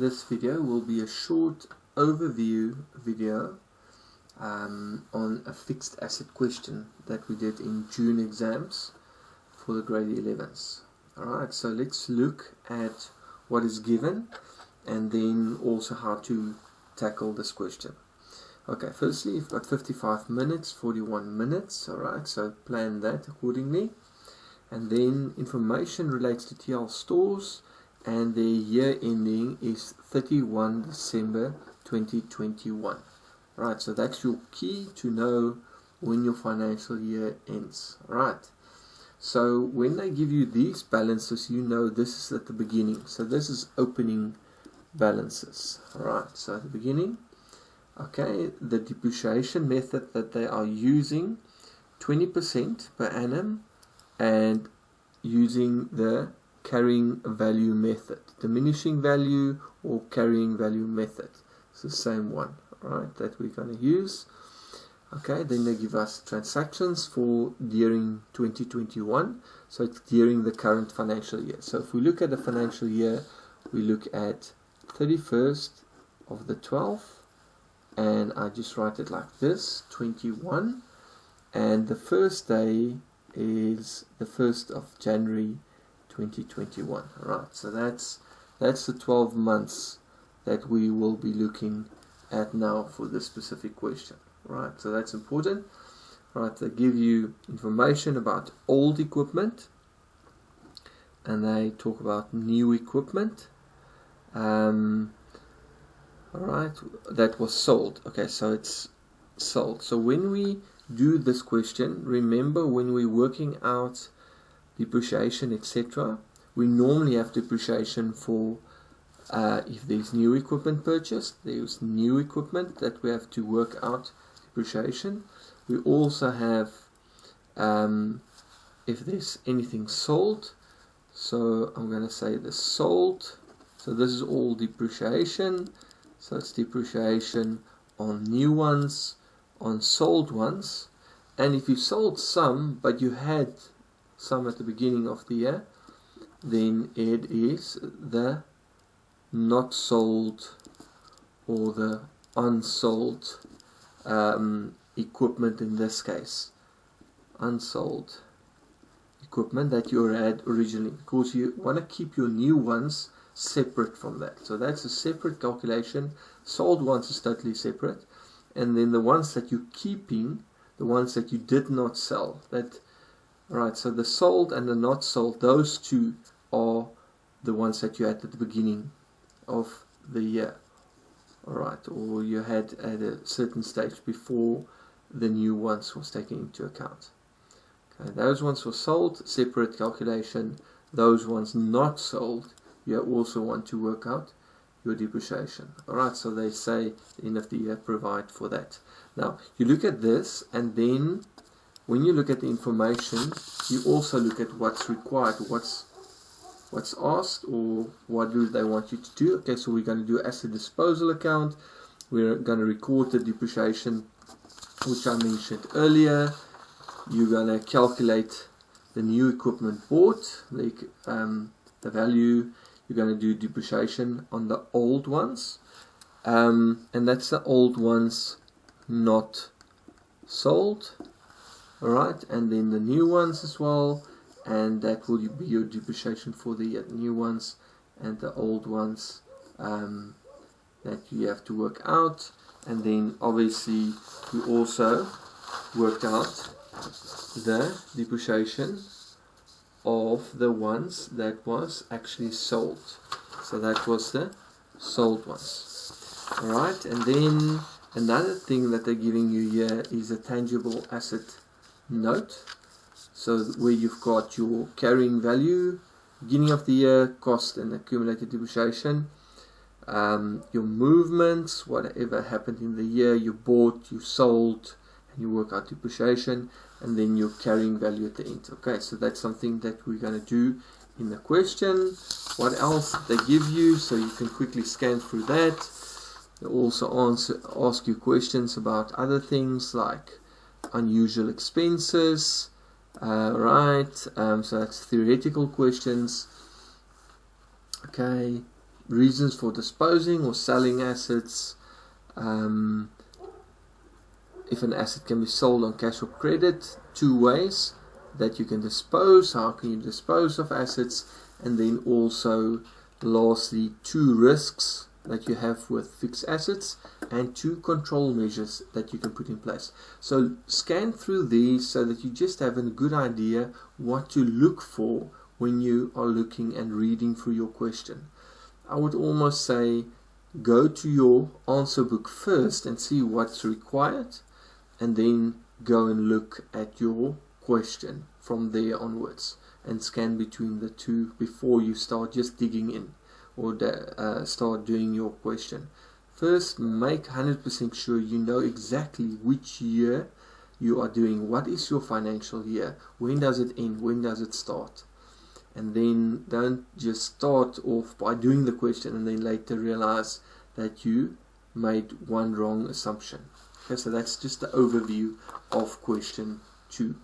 This video will be a short overview video on a fixed asset question that we did in June exams for the grade 11s. Alright, so let's look at what is given and then also how to tackle this question. Okay, firstly, you've got 55 minutes, 41 minutes, alright, so plan that accordingly. And then information relates to TL stores, and their year ending is 31 December 2021. Right, so that's your key to know when your financial year ends. Right, so when they give you these balances, you know this is at the beginning. So this is opening balances. Right, so at the beginning, okay, the depreciation method that they are using, 20% per annum, and using the carrying value method, diminishing value or carrying value method. It's the same one, right, that we're going to use. Okay, then they give us transactions for during 2021, so it's during the current financial year. So if we look at the financial year, we look at 31st of the 12th, and I just write it like this, 21, and the first day is the 1st of January 2021. Right, so that's the 12 months that we will be looking at now for this specific question. Right, so that's important. Right, they give you information about old equipment and they talk about new equipment. Alright, that was sold. Okay, so it's sold. So when we do this question, remember when we're working out depreciation, etc., we normally have depreciation for if there's new equipment purchased, there's new equipment that we have to work out depreciation. We also have if there's anything sold, so I'm going to say the sold, so this is all depreciation, so it's depreciation on new ones, on sold ones, and if you sold some but you had some at the beginning of the year, then it is the not sold or the unsold equipment in this case. Unsold equipment that you had originally, because you want to keep your new ones separate from that. So that's a separate calculation. Sold ones is totally separate, and then the ones that you're keeping, the ones that you did not sell, that right, so the sold and the not sold, those two are the ones that you had at the beginning of the year. Alright, or you had at a certain stage before the new ones was taken into account. Okay, those ones were sold, separate calculation. Those ones not sold, you also want to work out your depreciation. Alright, so they say at the end of the year provide for that. Now, you look at this, and then when you look at the information, you also look at what's required, what's asked, or what do they want you to do. Okay, so we're going to do asset disposal account. We're going to record the depreciation, which I mentioned earlier. You're going to calculate the new equipment bought, the value. You're going to do depreciation on the old ones, and that's the old ones not sold. Alright, and then the new ones as well, and that will be your depreciation for the new ones and the old ones that you have to work out. And then obviously we also worked out the depreciation of the ones that was actually sold. So that was the sold ones. Alright, and then another thing that they're giving you here is a tangible asset note. So where you've got your carrying value, beginning of the year, cost and accumulated depreciation, your movements, whatever happened in the year, you bought, you sold, and you work out depreciation, and then your carrying value at the end. Okay, so that's something that we're going to do in the question. What else they give you, so you can quickly scan through that. They also ask you questions about other things like unusual expenses. So that's theoretical questions. Okay, reasons for disposing or selling assets, if an asset can be sold on cash or credit, 2 ways that you can dispose, how can you dispose of assets, and then also lastly 2 risks that you have with fixed assets and 2 control measures that you can put in place. So scan through these so that you just have a good idea what to look for when you are looking and reading through your question. I would almost say go to your answer book first and see what's required, and then go and look at your question from there onwards and scan between the 2 before you start just digging in or start doing your question. First, make 100% sure you know exactly which year you are doing. What is your financial year? When does it end? When does it start? And then don't just start off by doing the question and then later realize that you made one wrong assumption. Okay, so that's just the overview of question 2.